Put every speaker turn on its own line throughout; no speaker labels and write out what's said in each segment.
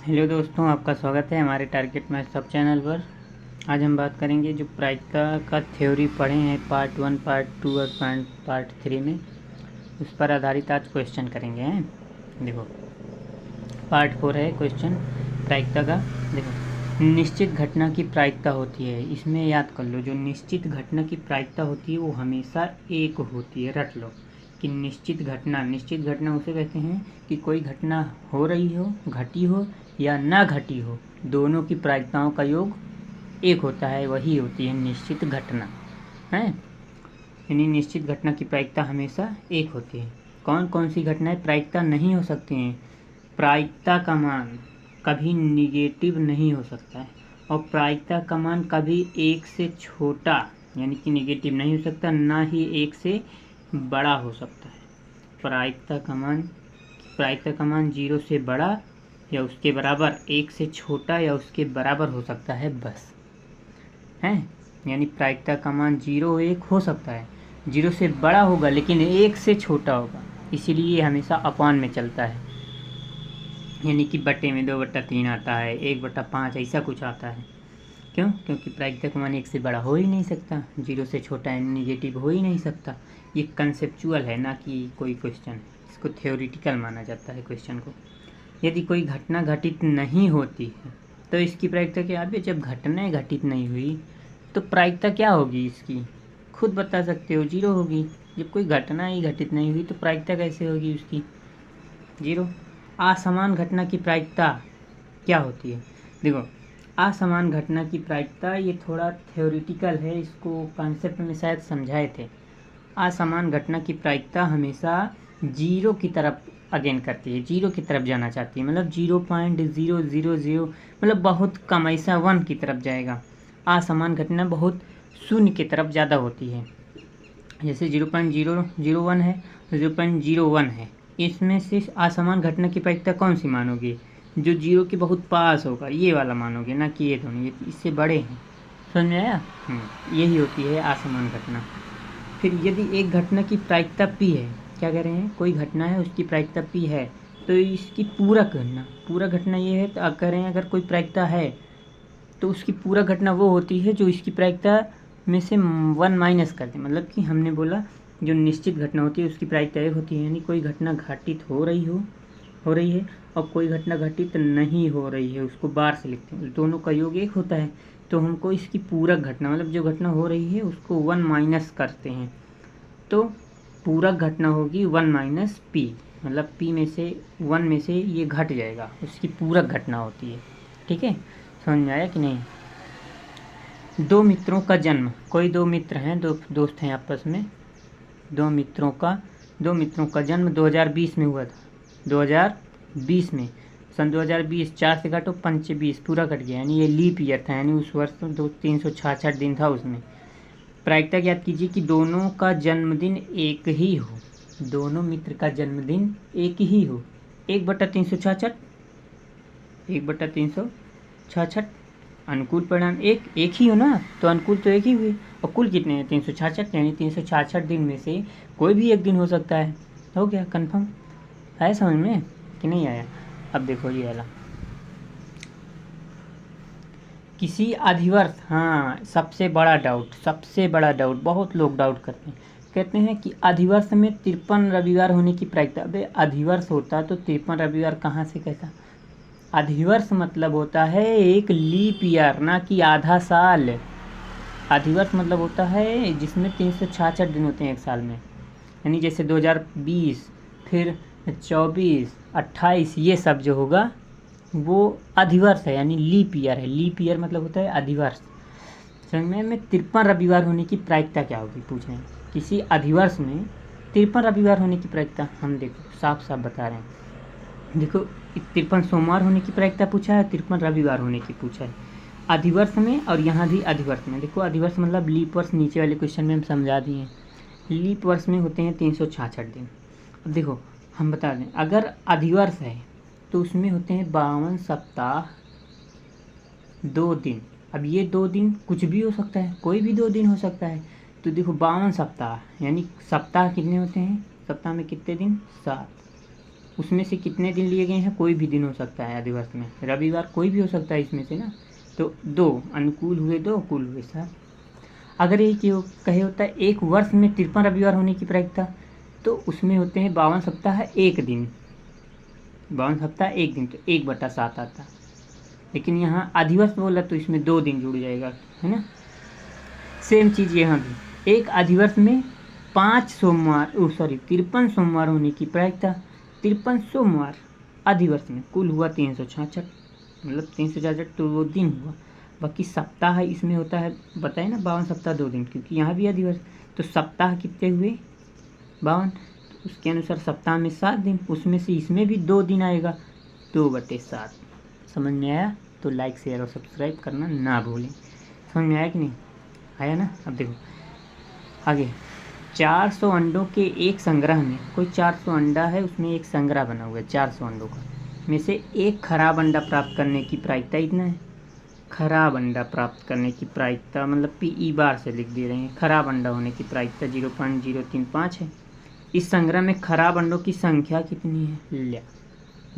Hello दोस्तों, आपका स्वागत है हमारे टारगेट मैथ सब चैनल पर। आज हम बात करेंगे जो प्रायिकता का थ्योरी पढ़े हैं पार्ट 1, पार्ट 2 और पार्ट 3 में, उस पर आधारित आज क्वेश्चन करेंगे हैं। देखो पार्ट 4 है क्वेश्चन प्रायिकता का। देखो निश्चित घटना की प्रायिकता होती है, इसमें याद कर लो जो निश्चित घटना की प्रायिकता होती है वो हमेशा एक होती है। रट लो कि निश्चित घटना उसे कहते हैं कि कोई घटना हो रही हो, घटी हो या ना घटी हो, दोनों की प्रायिकताओं का योग एक होता है, वही होती है निश्चित घटना है। यानी निश्चित घटना की प्रायिकता हमेशा एक होती है। कौन कौन सी घटनाएं प्रायिकता नहीं हो सकती हैं? प्रायिकता का मान कभी निगेटिव नहीं हो सकता है, और प्रायिकता का मान कभी एक से छोटा यानी कि निगेटिव नहीं हो सकता, ना ही एक से बड़ा हो सकता है। प्रायिकता का मान 0 से बड़ा या उसके बराबर, 1 से छोटा या उसके बराबर हो सकता है, बस है। यानी प्रायिकता का मान 0 1 हो सकता है, 0 से बड़ा होगा लेकिन 1 से छोटा होगा, इसीलिए हमेशा अपॉन में चलता है। यानी कि बटे में 2/3 आता है, 1/5 ऐसा कुछ आता है। क्यों? क्योंकि प्रायिकता का मान 1 से बड़ा हो ही नहीं सकता, 0 से छोटा निगेटिव हो ही नहीं सकता। ये कंसेप्चुअल है, ना कि कोई क्वेश्चन है। इसको थ्योरिटिकल माना जाता है क्वेश्चन को। यदि कोई घटना घटित नहीं होती है तो इसकी प्रायिकता क्या है? जब घटनाएं घटित नहीं हुई तो प्रायिकता क्या होगी इसकी? खुद बता सकते हो, 0 होगी। जब कोई घटना ही घटित नहीं हुई तो प्रायिकता कैसे होगी उसकी? 0। असमान घटना की प्रायिकता क्या होती है? देखो असमान घटना की प्रायिकता ये थोड़ा थ्योरिटिकल है, इसको कॉन्सेप्ट में शायद समझाए थे। असमान घटना की प्रायिकता हमेशा 0 की तरफ अगेन करती है, 0 की तरफ जाना चाहती है, मतलब 0.000, मतलब बहुत कम, ऐसा 1 की तरफ जाएगा। असमान घटना बहुत शून्य की तरफ ज़्यादा होती है, जैसे 0.001 है, 0.01 है। इसमें से असमान घटना की प्रायिकता कौन सी मानोगे? जो 0 के बहुत पास होगा, ये वाला मानोगे, ना कि ये दोनों, ये इससे बड़े हैं। समझ में आया? यही होती है असमान घटना। फिर यदि एक घटना की प्रायिकता p है, क्या कह रहे हैं? कोई घटना है उसकी प्रायिकता p है, तो इसकी पूरा घटना ये है, तो कह रहे हैं अगर कोई प्रायिकता है तो उसकी पूरा घटना वो होती है जो इसकी प्रायिकता में से 1 माइनस कर दे। मतलब कि हमने बोला जो निश्चित घटना होती है उसकी प्रायिकता एक होती है, यानी कोई घटना घटित हो रही है और कोई घटना घटित नहीं हो रही है, उसको बार से लिखते हैं, दोनों का योग एक होता है। तो हमको इसकी पूरक घटना, मतलब जो घटना हो रही है उसको 1 माइनस करते हैं, तो पूरक घटना होगी 1 माइनस p, मतलब p में से 1 में से ये घट जाएगा, उसकी पूरक घटना होती है। ठीक है, समझ में आया कि नहीं? दो मित्रों का जन्म, कोई दो मित्र हैं, दो दोस्त हैं आपस में, दो मित्रों का जन्म 2020 में हुआ था। 2020 में, सन 2020, 4 से घटो 5 से 20, पूरा कट गया, यानी ये लीप ईयर था, यानी उस वर्ष तो 366 दिन था उसमें। प्रायिकता ज्ञात कीजिए कि दोनों का जन्मदिन एक ही हो, दोनों मित्र का जन्मदिन एक ही हो। 1/366, 1/366, अनुकूल परिणाम एक ही हो ना, तो अनुकूल तो एक ही हुए, और कुल कितने हैं? 366, यानी 366 दिन में से कोई भी एक दिन हो सकता है। हो गया कंफर्म? आया समझ में कि नहीं आया? अब देखो ये वाला, किसी अधिवर्ष, हाँ सबसे बड़ा डाउट, बहुत लोग डाउट करते हैं, कहते हैं कि अधिवर्ष में 53 रविवार होने की प्रायिकता। अबे अधिवर्ष होता तो 53 रविवार कहाँ से कैसा? अधिवर्ष मतलब होता है एक लीप ईयर, ना कि आधा साल। अधिवर्ष मतलब होता है जिसमें 366 दिन होते हैं एक साल में, यानी जैसे 2020, फिर 24, 28, ये सब जो होगा वो अधिवर्ष है, यानी लीप ईयर है। लीप ईयर मतलब होता है अधिवर्ष। समझ में 53 रविवार होने की प्रायिकता क्या होगी, पूछ रहे हैं। किसी अधिवर्ष में 53 रविवार होने की प्रायिकता हम देखो साफ साफ बता रहे हैं। देखो 53 सोमवार होने की प्रायिकता पूछा है, 53 रविवार होने की पूछा है अधिवर्ष में, और यहाँ भी अधिवर्ष में। देखो अधिवर्ष मतलब लीप वर्ष, नीचे वाले क्वेश्चन में हम समझा दिए हैं। लीप वर्ष में होते हैं 366 दिन। अब देखो हम बता दें, अगर अधिवर्ष है तो उसमें होते हैं 52 सप्ताह 2 दिन। अब ये 2 दिन कुछ भी हो सकता है, कोई भी 2 दिन हो सकता है। तो देखो 52 सप्ताह, यानी सप्ताह कितने होते हैं? सप्ताह में कितने दिन? 7। उसमें से कितने दिन लिए गए हैं, कोई भी दिन हो सकता है अधिवर्ष में, रविवार कोई भी हो सकता है इसमें से ना। तो 2 अनुकूल हुए 2, कुल हुए 7। अगर ये क्यों कहे होता है एक वर्ष में 53 रविवार होने की प्रायिकता, तो उसमें होते हैं 52 सप्ताह 1 दिन, 52 सप्ताह 1 दिन, तो 1/7 आता। लेकिन यहाँ अधिवर्ष बोला तो इसमें 2 दिन जुड़ जाएगा, है ना। सेम चीज़ यहाँ भी, एक अधिवर्ष में 5 सोमवार 53 सोमवार होने की प्रायिकता, 53 सोमवार अधिवर्ष में, कुल हुआ 366, मतलब 366 तो वो दिन हुआ। बाकी सप्ताह इसमें होता है, बताए ना 52 सप्ताह 2 दिन, क्योंकि यहाँ भी अधिवर्ष, तो सप्ताह कितने हुए 52, तो उसके अनुसार सप्ताह में 7 दिन, उसमें से इसमें भी 2 दिन आएगा, 2/7। समझ में आया? तो लाइक शेयर और सब्सक्राइब करना ना भूलें। समझ में आया कि नहीं आया ना। अब देखो आगे, 400 अंडों के एक संग्रह में, कोई 400 अंडा है, उसमें एक संग्रह बना हुआ है 400 अंडों का, में से एक खराब अंडा प्राप्त करने की प्रायिकता इतना है। खराब अंडा प्राप्त करने की प्रायिकता मतलब PE बार से लिख दे रहे हैं, खराब अंडा होने की प्रायिकता 0.035 है। इस संग्रह में खराब अंडों की संख्या कितनी है, लिया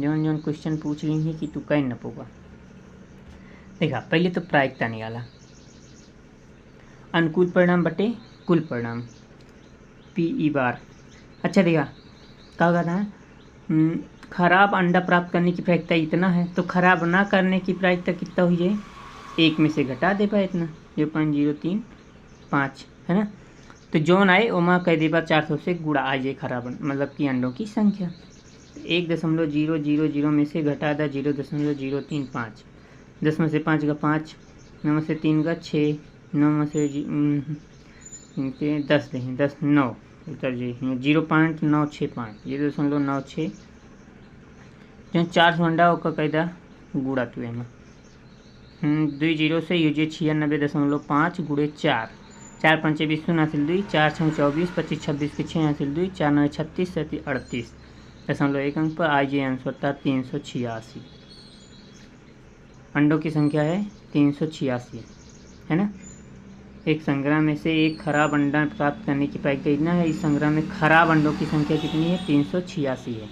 जौन जौन क्वेश्चन पूछ लेंगे कि तू कहीं न पोगा। देखा पहले तो प्रायिकता निकाला, अनुकूल परिणाम बटे कुल परिणाम PE बार। अच्छा देखा क्या कहा था, खराब अंडा प्राप्त करने की प्रायिकता इतना है, तो खराब ना करने की प्रायिकता कितना हुई है, 1 में से घटा दे पाए इतना 0.035, है ना। तो जौन आए ओमा कह दे 400 से गुड़ा आ जाए खराब मतलब कि अंडों की संख्या। 1.000 में से घटा दा 0.035, 10 में से 5 का 5, 9 में से 3 का 6, 9 में से 10 दें 10 9 उत्तर जी 0.965, 0.965 जो 400 अंडा होकर कैदा गुड़ा तुए में 2 जीरो से यूजे 96.5 गुड़े 4, 4 पंचे 20 हासिल 2, 4 6 24, 25 26 के 6 हासिल 2, 4 9 36 37 38.1 अंक पर आई जे आंसर था 386। अंडों की संख्या है 386, है ना। एक संग्रह में से एक खराब अंडा प्राप्त करने की प्रायिकता इतना है, इस संग्रह में खराब अंडों की संख्या कितनी है, 386 है।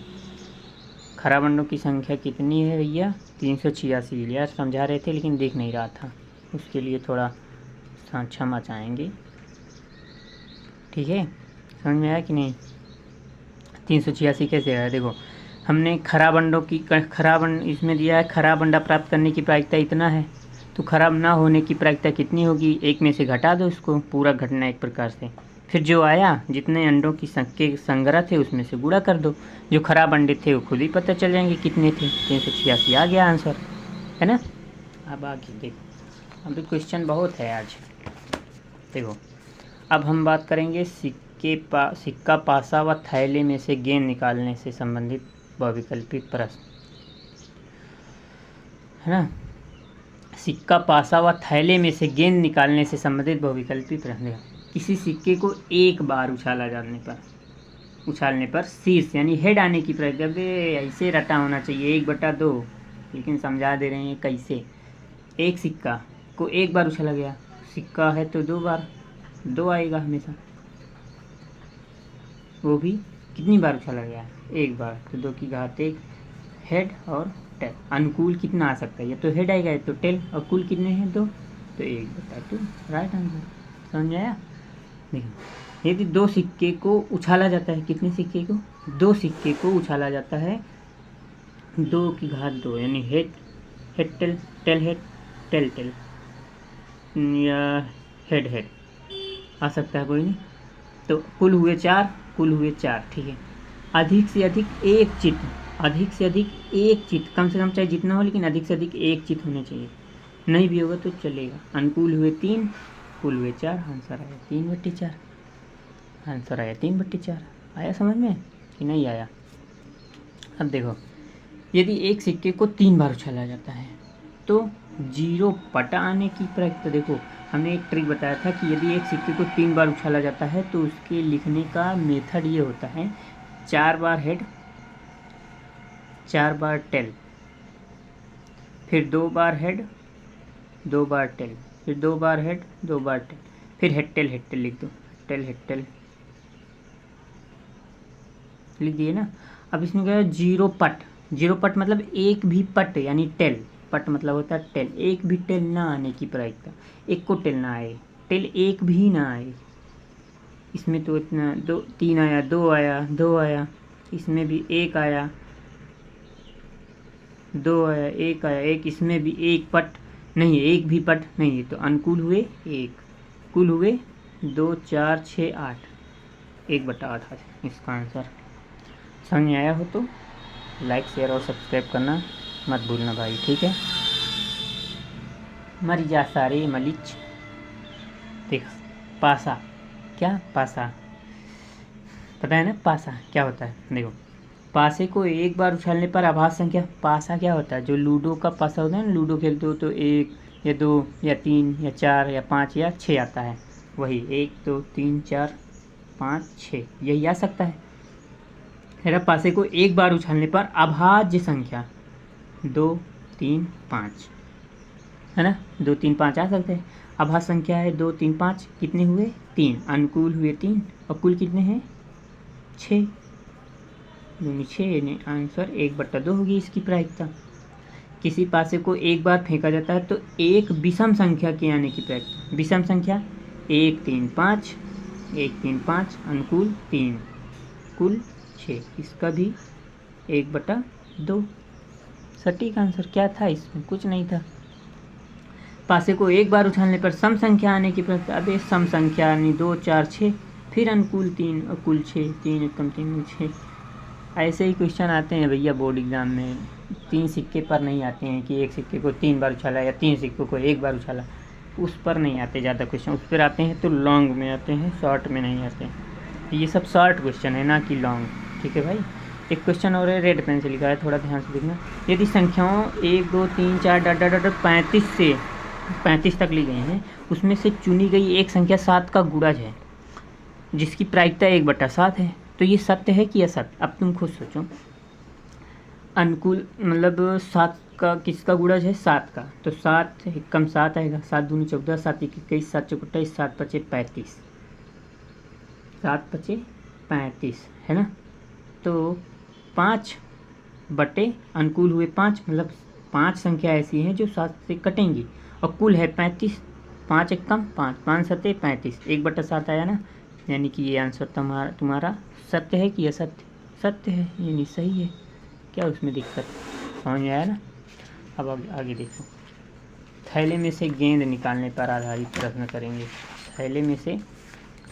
खराब अंडों की संख्या कितनी है भैया, 386। यार समझा रहे थे लेकिन देख नहीं रहा था, उसके लिए थोड़ा क्षमा चाहेंगे, ठीक है। समझ में आया कि नहीं, 386 कैसे आया, देखो हमने खराब अंडों की इसमें दिया है, खराब अंडा प्राप्त करने की प्रायिकता इतना है, तो खराब ना होने की प्रायिकता कितनी होगी, 1 में से घटा दो इसको, पूरा घटना एक प्रकार से, फिर जो आया जितने अंडों की संग्रह थे उसमें से गुणा कर दो, जो खराब अंडे थे वो खुद ही पता चल जाएंगे कितने थे, 386 आ गया आंसर, है ना। अब आगे देखो, अभी क्वेश्चन बहुत है आज। देखो अब हम बात करेंगे सिक्का पासा व थैले में से गेंद निकालने से संबंधित बहुविकल्पित प्रश्न, है ना। सिक्का पासा व थैले में से गेंद निकालने से संबंधित बहुविकल्पी प्रश्न। किसी सिक्के को एक बार उछालने पर शीर्ष यानी हेड आने की प्रक्रिया ऐसे रटा होना चाहिए 1/2, लेकिन समझा दे रहे हैं कैसे। एक सिक्का को एक बार उछाला गया, सिक्का है तो 2 बार 2 आएगा हमेशा, वो भी कितनी बार उछाला गया, 1 बार, तो 2 की घात 1, हेड और टेल। अनुकूल कितना आ सकता है, ये तो हेड आएगा, ये तो टेल, और कुल कितने हैं 2, तो 1/2 राइट आंसर। समझ आया। देखिए यदि 2 सिक्के को उछाला जाता है, कितने सिक्के को, 2 सिक्के को उछाला जाता है 2 की घात 2, यानी head tail, tail head, tail tail, या हेड हेड आ सकता है कोई नहीं, तो कुल हुए 4, ठीक है। अधिक से अधिक एक चित्त, कम से कम चाहे जितना हो, लेकिन अधिक से अधिक एक चित्त होने चाहिए, नहीं भी होगा तो चलेगा। अनुकूल हुए 3, कुल हुए 4, आंसर आया 3/4, आंसर आया 3/4। आया समझ में कि नहीं आया। अब देखो यदि एक सिक्के को 3 बार उछाला जाता है तो 0 पटा आने की प्रक्रिया, देखो हमने एक ट्रिक बताया था कि यदि एक सिक्के को 3 बार उछाला जाता है तो उसके लिखने का मेथड ये होता है, 4 बार हेड, 4 बार टेल, फिर 2 बार हेड, 2 बार टेल, फिर 2 बार हेड, 2 बार टेल, फिर हेड टेल लिख दो, टेल हेड टेल लिख दिए ना। अब इसमें क्या है, जीरो पट। जीरो पट मतलब एक भी पट यानी टेल, पट मतलब होता है टेल, एक भी टेल ना आने की प्रायिकता, एक को टेल ना आए, टेल एक भी ना आए। इसमें तो इतना दो तीन आया, दो आया, दो आया, इसमें भी एक आया, दो आया, एक आया, एक, इसमें भी एक पट नहीं, एक भी पट नहीं है, तो अनुकूल हुए एक, कुल हुए 2 4 6 8, 1/8 है इसका आंसर। समझ में आया हो तो लाइक शेयर और सब्सक्राइब करना मत भूलना भाई, ठीक है। मर जा सारे मलिच। देख पासा, क्या पासा, पता है ना पासा क्या होता है। देखो पासे को एक बार उछालने पर आभास संख्या, पासा क्या होता है, जो लूडो का पासा होता है ना, लूडो खेलते हो तो 1 या 2 या 3 या 4 या 5 या 6 आता है, वही 1 2 3 4 5 6 यही आ सकता है। मेरा पासे को एक बार उछालने पर अभाज्य संख्या 2 3 5 है ना, 2 3 5 आ सकते हैं। अभाज्य संख्या है 2 3 5, कितने हुए 3, अनुकूल हुए 3 और कुल कितने हैं 6, 6 यानी आंसर 1/2 होगी इसकी प्रायिकता। किसी पासे को एक बार फेंका जाता है तो एक विषम संख्या के आने की प्रायिकता, विषम संख्या 1 3 5, 1 3 5, अनुकूल 3, कुल 6, इसका भी 1/2। सटीक आंसर क्या था इसमें, कुछ नहीं था। पासे को एक बार उछालने पर सम संख्या आने की प्रायिकता, अब सम संख्या यानी 2 4 6, फिर अनुकूल 3 और कुल 6, 3 कम 3 6। ऐसे ही क्वेश्चन आते हैं भैया बोर्ड एग्जाम में, 3 सिक्के पर नहीं आते हैं कि एक सिक्के को 3 बार उछाला या 3 सिक्कों को एक बार उछाला, उस पर नहीं आते ज़्यादा क्वेश्चन। उस पर आते हैं तो लॉन्ग में आते हैं, शॉर्ट में नहीं आते हैं। ये सब शॉर्ट क्वेश्चन है ना कि लॉन्ग, ठीक है भाई। एक क्वेश्चन और है, रेड पेन से लिखा है, थोड़ा ध्यान से देखना। यदि संख्याओं 1 2 3 4 35 से 35 तक ली गई हैं, उसमें से चुनी गई एक संख्या 7 का गुणज है जिसकी प्रायिकता 1/7 है, तो ये सत्य है कि असत्य। अब तुम खुद सोचो, अनुकूल मतलब 7 का किसका गुणज है, 7 का, तो 7 कम 7 आएगा, 7 दूनी 14, 7 1 21, 7 चौक 28, 7 5 35, 7 5 35 है ना। तो 5 बटे अनुकूल हुए 5, मतलब 5 संख्या ऐसी हैं जो 7 से कटेंगी और कुल है 35, 5 1 कम 5, 5 7 35, 1/7 आया ना, यानी कि ये आंसर तुम्हारा सत्य है कि असत्य, सत्य है, यानी सही है। क्या उसमें दिक्कत, समझ में आया ना। अब आगे देखो, थैले में से गेंद निकालने पर आधारित प्रश्न करेंगे। थैले में से,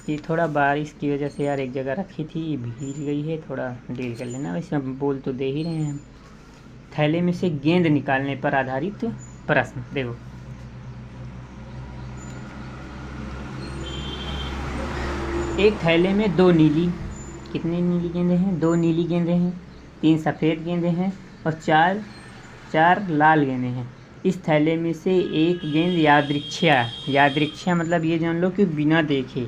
ये थोड़ा बारिश की वजह से यार एक जगह रखी थी, भीग गई है, थोड़ा डील कर लेना, वैसे हम बोल तो दे ही रहे हैं हम। थैले में से गेंद निकालने पर आधारित प्रश्न। देखो एक थैले में 2 नीली, कितनी नीली गेंदें हैं, 2 नीली गेंदें हैं, 3 सफ़ेद गेंदें हैं और 4 लाल गेंदें हैं। इस थैले में से एक गेंद यादृच्छा मतलब ये जान लो कि बिना देखे,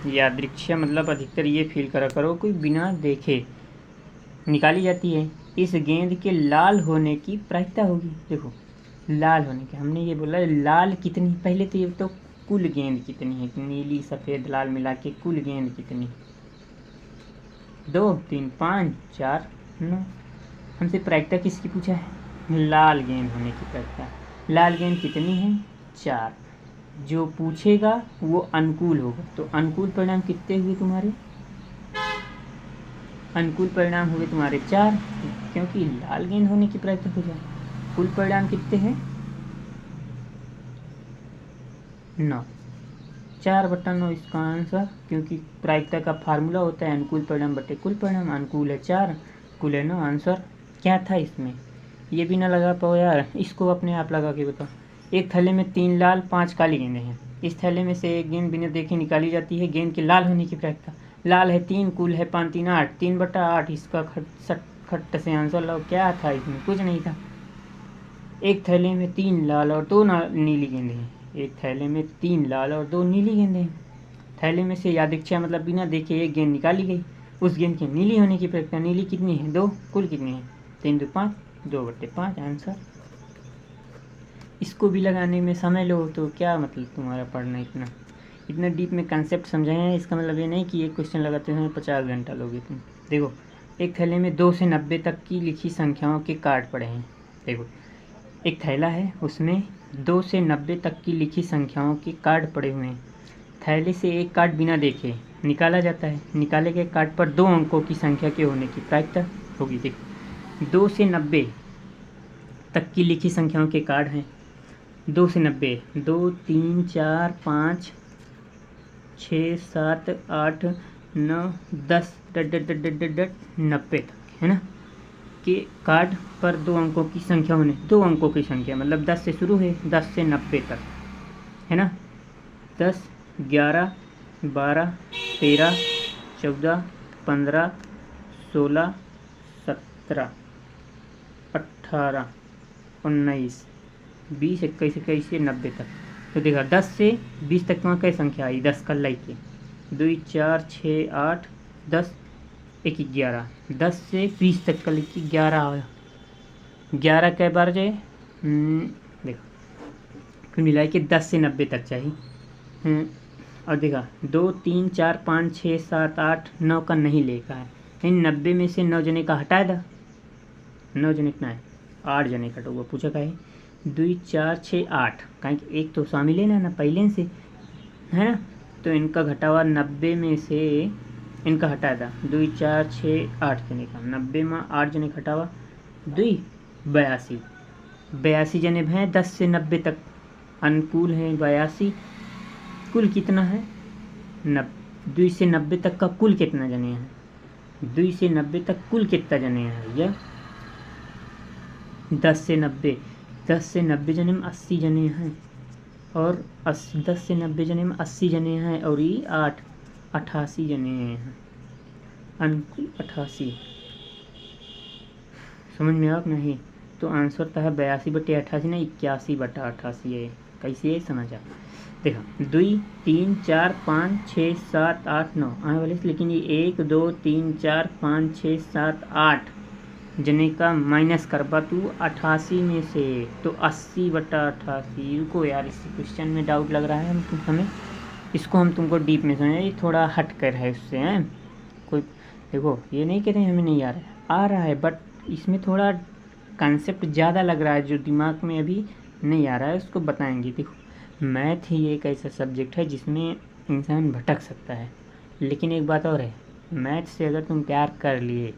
यादृच्छा मतलब अधिकतर ये फील करा करो कोई बिना देखे निकाली जाती है। इस गेंद के लाल होने की प्रायिकता होगी। देखो लाल होने की, हमने ये बोला लाल कितनी, पहले तो ये तो कुल गेंद कितनी है, नीली सफ़ेद लाल मिला के कुल गेंद कितनी, 2 3 5 4 9। हमसे प्रायिकता किसकी पूछा है, लाल गेंद होने की प्रायिकता। लाल गेंद कितनी है, 4। जो पूछेगा वो अनुकूल होगा, तो अनुकूल परिणाम कितने हुए तुम्हारे, अनुकूल परिणाम हुए तुम्हारे 4, क्योंकि लाल गेंद होने की प्रायिकता हो जाए। कुल परिणाम कितने हैं, 9, 4/9 इसका आंसर, क्योंकि प्रायिकता का फार्मूला होता है अनुकूल परिणाम बटे कुल परिणाम। अनुकूल है 4, कुल है 9, आंसर क्या था इसमें, ये भी ना लगा पाओ यार, इसको अपने आप लगा के बताओ। एक थैले में 3 लाल 5 काली गेंदें हैं। इस थैले में से एक गेंद बिना देखे निकाली जाती है। गेंद के लाल होने की प्रायिकता, लाल है 3, कुल है 5 3 8, 3/8 इसका खट से आंसर लो। क्या था इसमें, कुछ नहीं था। एक थैले में 3 लाल और 2 नीली गेंदें हैं। एक थैले में 3 लाल और 2 नीली गेंदें हैं। थैले में से यादृच्छा मतलब बिना देखे एक गेंद निकाली गई, उस गेंद के नीली होने की प्रायिकता, नीली कितनी है 2, कुल कितनी है 3 2 5, 2/5 आंसर। इसको भी लगाने में समय लो तो क्या मतलब तुम्हारा पढ़ना इतना डीप में कंसेप्ट समझाए हैं। इसका मतलब ये नहीं कि एक क्वेश्चन लगाते समय 50 घंटा लोगे तुम। देखो एक थैले में 2 से 90 तक की लिखी संख्याओं के कार्ड पड़े हैं। देखो, एक थैला है, उसमें 2 से 90 तक की लिखी संख्याओं के कार्ड पड़े हुए हैं। थैले से एक कार्ड बिना देखे निकाला जाता है। निकाले गए कार्ड पर 2 अंकों की संख्या के होने की प्रायिकता होगी। देखो, 2 से 90 तक की लिखी संख्याओं के कार्ड हैं। 2 से 90, 2, 3, 4, 5, 6, 7, 8, 9, 10 90 तक, है ना, के कार्ड पर 2 अंकों की संख्या होने, 2 अंकों की संख्या मतलब 10 से शुरू है, 10 से 90 तक, है ना। 10, 11, 12, 13, 14, 15, 16, 17, 18, 19, 20, 21, 21 से 90 तक। तो देखा, 10 से 20 तक वहाँ क्या संख्या आई, 10 कर लाई के 2, 4, 6, 8, 10, 1, 11। 10 से 20 तक का लिखी 11 आया। 11 कै बार जाए, देखो फिर मिला कि 10 से 90 तक चाहिए। और देखा, 2, 3, 4, 5, 6, 7, 8, 9 का नहीं लेखा है। इन 90 में से 9 जने का हटाया था। 9 जने कितना है, 8 जने का हुआ। पूछा का है 2, 4, 6, 8, कहीं एक तो शामिल है ना पहले से, है ना। तो इनका घटावा 90 में से इनका हटाया था। 2, 4, 6, 8 जने का, 90 में 8 जने का हटावा 2, 82। 82 जने हैं 10 से 90 तक, अनुकूल है 82। कुल कितना है, 2 से 90 तक का कुल कितना जने हैं, 2 से 90 तक कुल कितना जने हैं भैया, 10 से 90, 10 से 90 जने में 80 जने हैं, और 10 से 90 जने में 80 जने हैं, और ये 8, 88 जने हैं, अनुकूल 88। समझ में आप नहीं तो आंसर था 82/88 ना 81/88 है। कैसे है समझ आप। देखा, 2, 3, 4, 5, 6, 7, 8, 9 आने वाले, लेकिन ये 1, 2, 3, 4, 5, 6, 7, 8 जने का माइनस करवा तू 88 में से, तो 80/88। रुको यार, इस क्वेश्चन में डाउट लग रहा है हमें, इसको हम तुमको डीप में समझाएं, ये थोड़ा हट कर है उससे, हैं कोई। देखो, ये नहीं कहते हमें नहीं आ रहा है, बट इसमें थोड़ा कॉन्सेप्ट ज़्यादा लग रहा है जो दिमाग में अभी नहीं आ रहा है, उसको बताएंगे। देखो, मैथ ही एक ऐसा सब्जेक्ट है जिसमें इंसान भटक सकता है, लेकिन एक बात और है, मैथ से अगर तुम प्यार कर लिए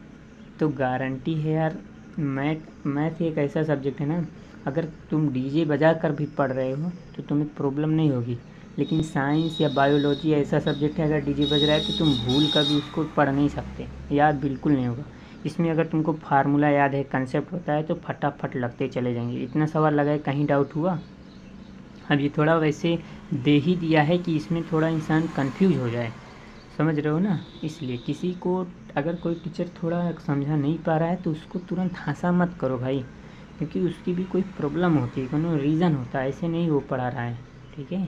तो गारंटी है यार। मैथ एक ऐसा सब्जेक्ट है ना, अगर तुम डीजे बजा कर भी पढ़ रहे हो तो तुम्हें प्रॉब्लम नहीं होगी। लेकिन साइंस या बायोलॉजी ऐसा सब्जेक्ट है, अगर डीजे बज रहा है तो तुम भूल कर भी उसको पढ़ नहीं सकते, याद बिल्कुल नहीं होगा। इसमें अगर तुमको फार्मूला याद है, कंसेप्ट होता है, तो फटाफट लगते चले जाएंगे। इतना सवाल लगाए, कहीं डाउट हुआ। अब ये थोड़ा वैसे दे ही दिया है कि इसमें थोड़ा इंसान कंफ्यूज हो जाए, समझ रहे हो ना। इसलिए किसी को अगर कोई टीचर थोड़ा समझा नहीं पा रहा है तो उसको तुरंत हंसा मत करो भाई, क्योंकि उसकी भी कोई प्रॉब्लम होती है, कोई रीज़न होता है, ऐसे नहीं वो पढ़ा रहा है, ठीक है।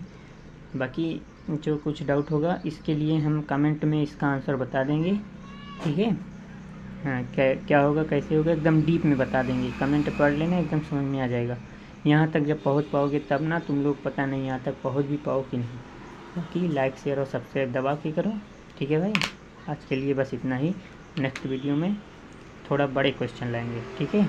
बाकी जो कुछ डाउट होगा इसके लिए हम कमेंट में इसका आंसर बता देंगे, ठीक है। हाँ, क्या होगा कैसे होगा एकदम डीप में बता देंगे, कमेंट पढ़ लेना, एकदम समझ में आ जाएगा। यहाँ तक जब पहुँच पाओगे तब ना तुम लोग पता नहीं यहाँ तक पहुँच भी पाओ कि नहीं। बाकी लाइक शेयर और सब्सक्राइब दबा के करो, ठीक है भाई। आज के लिए बस इतना ही, नेक्स्ट वीडियो में थोड़ा बड़े क्वेश्चन लाएंगे, ठीक है।